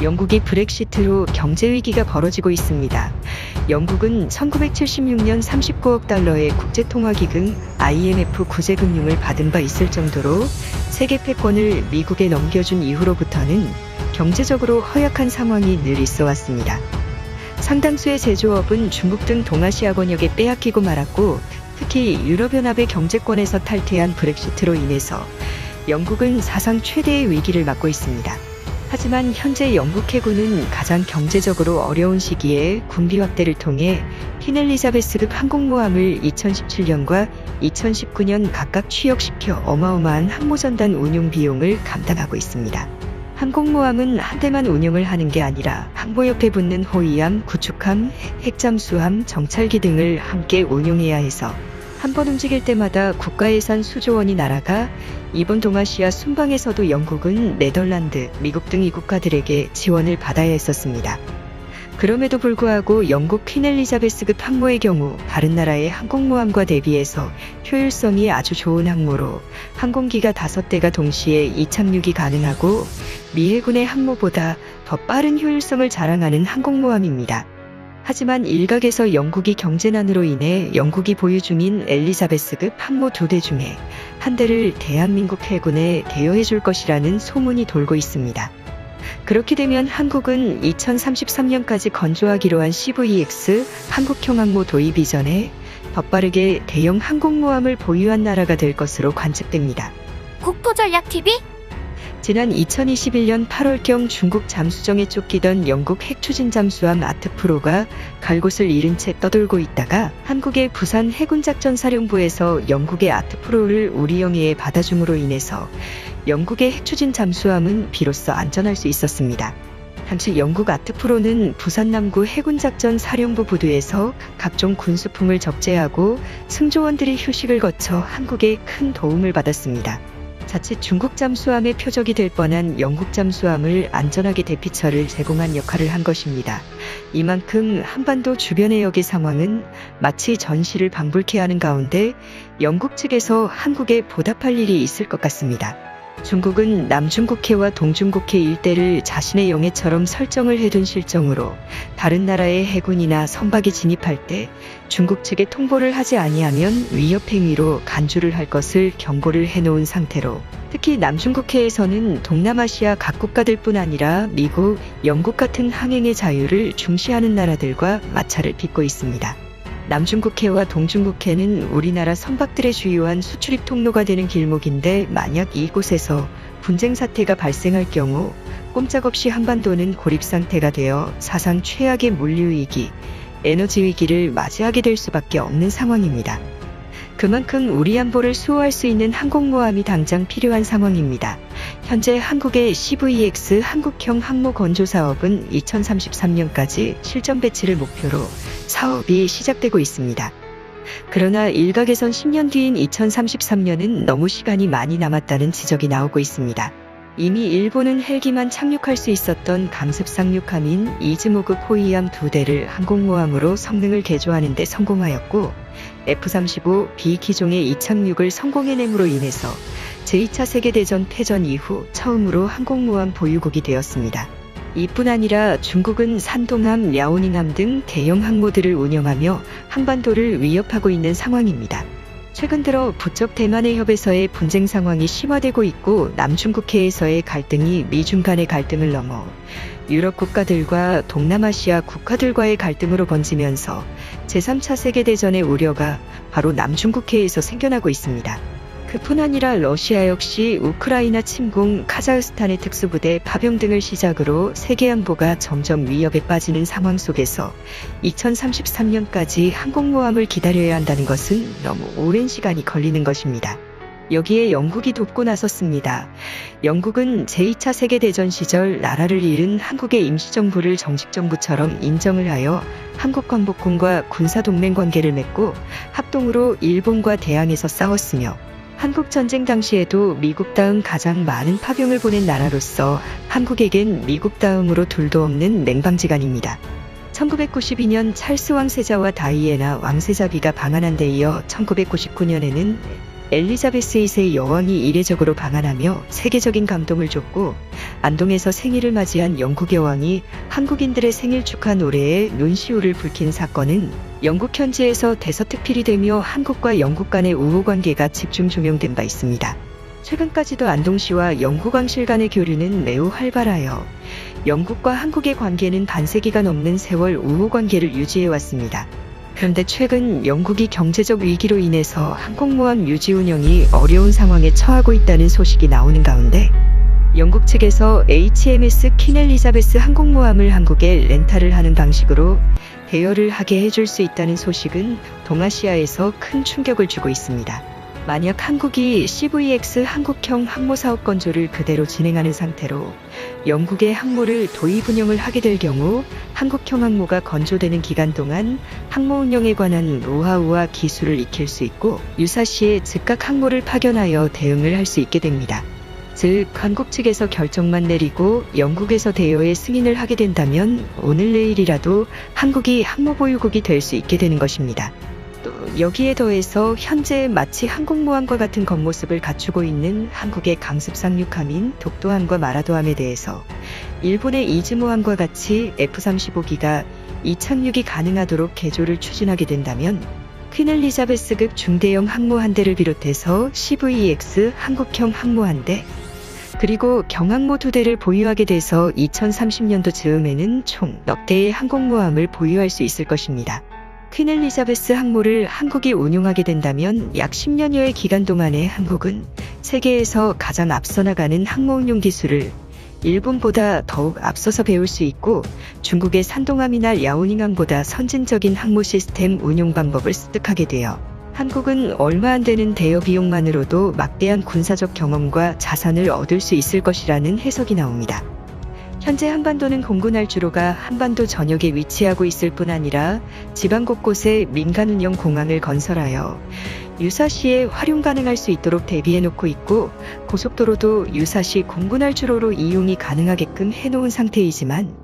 영국이 브렉시트로 경제 위기가 벌어지고 있습니다. 영국은 1976년 39억 달러의 국제통화기금 IMF 구제금융을 받은 바 있을 정도로 세계 패권을 미국에 넘겨준 이후로부터는 경제적으로 허약한 상황이 늘 있어 왔습니다. 상당수의 제조업은 중국 등 동아시아 권역에 빼앗기고 말았고, 특히 유럽연합의 경제권에서 탈퇴한 브렉시트로 인해서 영국은 사상 최대의 위기를 맞고 있습니다. 하지만 현재 영국 해군은 가장 경제적으로 어려운 시기에 군비 확대를 통해 퀸 엘리자베스급 항공모함을 2017년과 2019년 각각 취역시켜 어마어마한 항모전단 운용 비용을 감당하고 있습니다. 항공모함은 한 대만 운용을 하는 게 아니라 항모 옆에 붙는 호위함, 구축함, 핵잠수함, 정찰기 등을 함께 운용해야 해서 한 번 움직일 때마다 국가 예산 수조 원이 날아가 이번 동아시아 순방에서도 영국은 네덜란드, 미국 등 이국가들에게 지원을 받아야 했었습니다. 그럼에도 불구하고 영국 퀸 엘리자베스급 항모의 경우 다른 나라의 항공모함과 대비해서 효율성이 아주 좋은 항모로 항공기가 5대가 동시에 이착륙이 가능하고 미 해군의 항모보다 더 빠른 효율성을 자랑하는 항공모함입니다. 하지만 일각에서 영국이 경제난으로 인해 영국이 보유 중인 엘리자베스급 항모 2대 중에 한 대를 대한민국 해군에 대여해 줄 것이라는 소문이 돌고 있습니다. 그렇게 되면 한국은 2033년까지 건조하기로 한 CVX 한국형 항모 도입 이전에 더 빠르게 대형 항공모함을 보유한 나라가 될 것으로 관측됩니다. 국토전략TV? 지난 2021년 8월경 중국 잠수정에 쫓기던 영국 핵추진 잠수함 아트프로가 갈 곳을 잃은 채 떠돌고 있다가 한국의 부산 해군작전사령부에서 영국의 아트프로를 우리 영해에 받아줌으로 인해서 영국의 핵추진 잠수함은 비로소 안전할 수 있었습니다. 당시 영국 아트프로는 부산 남구 해군작전 사령부 부두에서 각종 군수품을 적재하고 승조원들이 휴식을 거쳐 한국에 큰 도움을 받았습니다. 자칫 중국 잠수함의 표적이 될 뻔한 영국 잠수함을 안전하게 대피처를 제공한 역할을 한 것입니다. 이만큼 한반도 주변 해역의 상황은 마치 전시를 방불케 하는 가운데 영국 측에서 한국에 보답할 일이 있을 것 같습니다. 중국은 남중국해와 동중국해 일대를 자신의 영해처럼 설정을 해둔 실정으로 다른 나라의 해군이나 선박이 진입할 때 중국 측에 통보를 하지 아니하면 위협 행위로 간주를 할 것을 경고를 해놓은 상태로, 특히 남중국해에서는 동남아시아 각 국가들뿐 아니라 미국, 영국 같은 항행의 자유를 중시하는 나라들과 마찰을 빚고 있습니다. 남중국해와 동중국해는 우리나라 선박들의 주요한 수출입 통로가 되는 길목인데, 만약 이곳에서 분쟁 사태가 발생할 경우 꼼짝없이 한반도는 고립 상태가 되어 사상 최악의 물류위기, 에너지 위기를 맞이하게 될 수밖에 없는 상황입니다. 그만큼 우리 안보를 수호할 수 있는 항공모함이 당장 필요한 상황입니다. 현재 한국의 CVX 한국형 항모 건조 사업은 2033년까지 실전 배치를 목표로 사업이 시작되고 있습니다. 그러나 일각에선 10년 뒤인 2033년은 너무 시간이 많이 남았다는 지적이 나오고 있습니다. 이미 일본은 헬기만 착륙할 수 있었던 강습 상륙함인 이즈모급 호위함 2대를 항공모함으로 성능을 개조하는 데 성공하였고, F-35B 기종의 이착륙을 성공해냄으로 인해서 제2차 세계대전 패전 이후 처음으로 항공모함 보유국이 되었습니다. 이뿐 아니라 중국은 산동함, 랴오닝함 등 대형 항모들을 운영하며 한반도를 위협하고 있는 상황입니다. 최근 들어 부쩍 대만해 협에서의 분쟁 상황이 심화되고 있고, 남중국해에서의 갈등이 미중 간의 갈등을 넘어 유럽 국가들과 동남아시아 국가들과의 갈등으로 번지면서 제3차 세계대전의 우려가 바로 남중국해에서 생겨나고 있습니다. 그뿐 아니라 러시아 역시 우크라이나 침공, 카자흐스탄의 특수부대 파병 등을 시작으로 세계 안보가 점점 위협에 빠지는 상황 속에서 2033년까지 항공모함을 기다려야 한다는 것은 너무 오랜 시간이 걸리는 것입니다. 여기에 영국이 돕고 나섰습니다. 영국은 제2차 세계대전 시절 나라를 잃은 한국의 임시정부를 정식정부처럼 인정을 하여 한국광복군과 군사동맹 관계를 맺고 합동으로 일본과 대항해서 싸웠으며, 한국전쟁 당시에도 미국 다음 가장 많은 파병을 보낸 나라로서 한국에겐 미국 다음으로 둘도 없는 맹방지간입니다. 1992년 찰스 왕세자와 다이애나 왕세자비가 방한한 데 이어 1999년에는 엘리자베스 2세 여왕이 이례적으로 방한하며 세계적인 감동을 줬고, 안동에서 생일을 맞이한 영국 여왕이 한국인들의 생일 축하 노래에 눈시울을 붉힌 사건은 영국 현지에서 대서특필이 되며 한국과 영국 간의 우호 관계가 집중 조명된 바 있습니다. 최근까지도 안동시와 영국 왕실 간의 교류는 매우 활발하여 영국과 한국의 관계는 반세기가 넘는 세월 우호 관계를 유지해왔습니다. 그런데 최근 영국이 경제적 위기로 인해서 항공모함 유지 운영이 어려운 상황에 처하고 있다는 소식이 나오는 가운데, 영국 측에서 HMS 퀸 엘리자베스 항공모함을 한국에 렌탈을 하는 방식으로 대여를 하게 해줄 수 있다는 소식은 동아시아에서 큰 충격을 주고 있습니다. 만약 한국이 CVX 한국형 항모 사업 건조를 그대로 진행하는 상태로 영국의 항모를 도입 운영을 하게 될 경우, 한국형 항모가 건조되는 기간 동안 항모 운영에 관한 우하우하 기술을 익힐 수 있고, 유사시에 즉각 항모를 파견하여 대응을 할 수 있게 됩니다. 즉, 한국 측에서 결정만 내리고 영국에서 대여에 승인을 하게 된다면 오늘 내일이라도 한국이 항모 보유국이 될 수 있게 되는 것입니다. 또 여기에 더해서 현재 마치 항공모함과 같은 겉모습을 갖추고 있는 한국의 강습 상륙함인 독도함과 마라도함에 대해서 일본의 이즈모함과 같이 F-35기가 이착륙이 가능하도록 개조를 추진하게 된다면, 퀸 엘리자베스급 중대형 항모 한 대를 비롯해서 CVX 한국형 항모 한 대, 그리고 경항모 2대를 보유하게 돼서 2030년도 즈음에는 총 넉 대의 항공모함을 보유할 수 있을 것입니다. 퀸 엘리자베스 항모를 한국이 운용하게 된다면 약 10년여의 기간 동안에 한국은 세계에서 가장 앞서 나가는 항모 운용 기술을 일본보다 더욱 앞서서 배울 수 있고, 중국의 산동함이나 야오닝함보다 선진적인 항모 시스템 운용 방법을 습득하게 되어 한국은 얼마 안 되는 대여 비용만으로도 막대한 군사적 경험과 자산을 얻을 수 있을 것이라는 해석이 나옵니다. 현재 한반도는 공군할 주로가 한반도 전역에 위치하고 있을 뿐 아니라 지방 곳곳에 민간 운영 공항을 건설하여 유사시에 활용 가능할 수 있도록 대비해 놓고 있고, 고속도로도 유사시 공군할 주로로 이용이 가능하게끔 해놓은 상태이지만,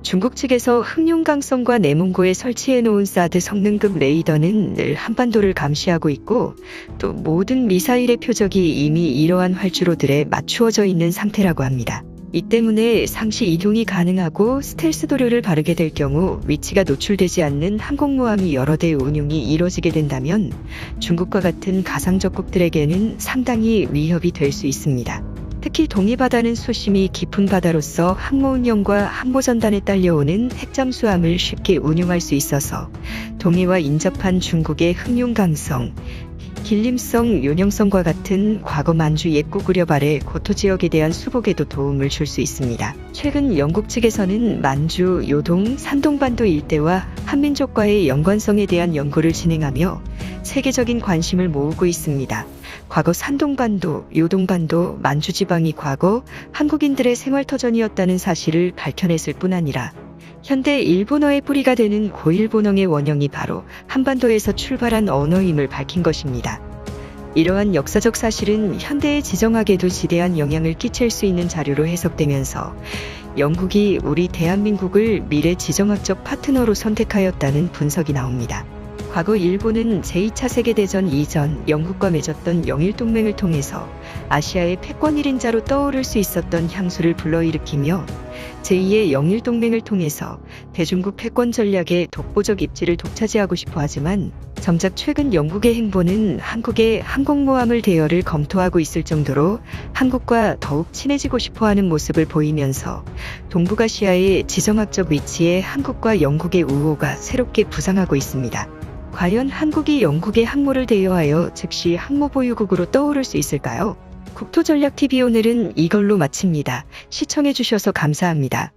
중국 측에서 흑룡강성과 내몽고에 설치해 놓은 사드 성능급 레이더는 늘 한반도를 감시하고 있고, 또 모든 미사일의 표적이 이미 이러한 활주로들에 맞추어져 있는 상태라고 합니다. 이 때문에 상시 이동이 가능하고 스텔스 도료를 바르게 될 경우 위치가 노출되지 않는 항공모함이 여러 대의 운용이 이뤄지게 된다면 중국과 같은 가상적국들에게는 상당히 위협이 될 수 있습니다. 특히 동해바다는 수심이 깊은 바다로서 항모 운영과 항모 전단에 딸려오는 핵잠수함을 쉽게 운용할 수 있어서 동해와 인접한 중국의 흑룡강성, 길림성, 요령성과 같은 과거 만주 옛구구렵 아래 고토 지역에 대한 수복에도 도움을 줄 수 있습니다. 최근 영국 측에서는 만주, 요동, 산동반도 일대와 한민족과의 연관성에 대한 연구를 진행하며 세계적인 관심을 모으고 있습니다. 과거 산동반도, 요동반도, 만주지방이 과거 한국인들의 생활터전이었다는 사실을 밝혀냈을 뿐 아니라 현대 일본어의 뿌리가 되는 고일본어의 원형이 바로 한반도에서 출발한 언어임을 밝힌 것입니다. 이러한 역사적 사실은 현대의 지정학에도 지대한 영향을 끼칠 수 있는 자료로 해석되면서 영국이 우리 대한민국을 미래 지정학적 파트너로 선택하였다는 분석이 나옵니다. 과거 일본은 제2차 세계대전 이전 영국과 맺었던 영일동맹을 통해서 아시아의 패권 1인자로 떠오를 수 있었던 향수를 불러일으키며 제2의 영일동맹을 통해서 대중국 패권 전략의 독보적 입지를 독차지하고 싶어 하지만 정작 최근 영국의 행보는 한국의 항공모함을 대여를 검토하고 있을 정도로 한국과 더욱 친해지고 싶어 하는 모습을 보이면서 동북아시아의 지정학적 위치에 한국과 영국의 우호가 새롭게 부상하고 있습니다. 과연 한국이 영국의 항모를 대여하여 즉시 항모 보유국으로 떠오를 수 있을까요? 국토전략TV 오늘은 이걸로 마칩니다. 시청해주셔서 감사합니다.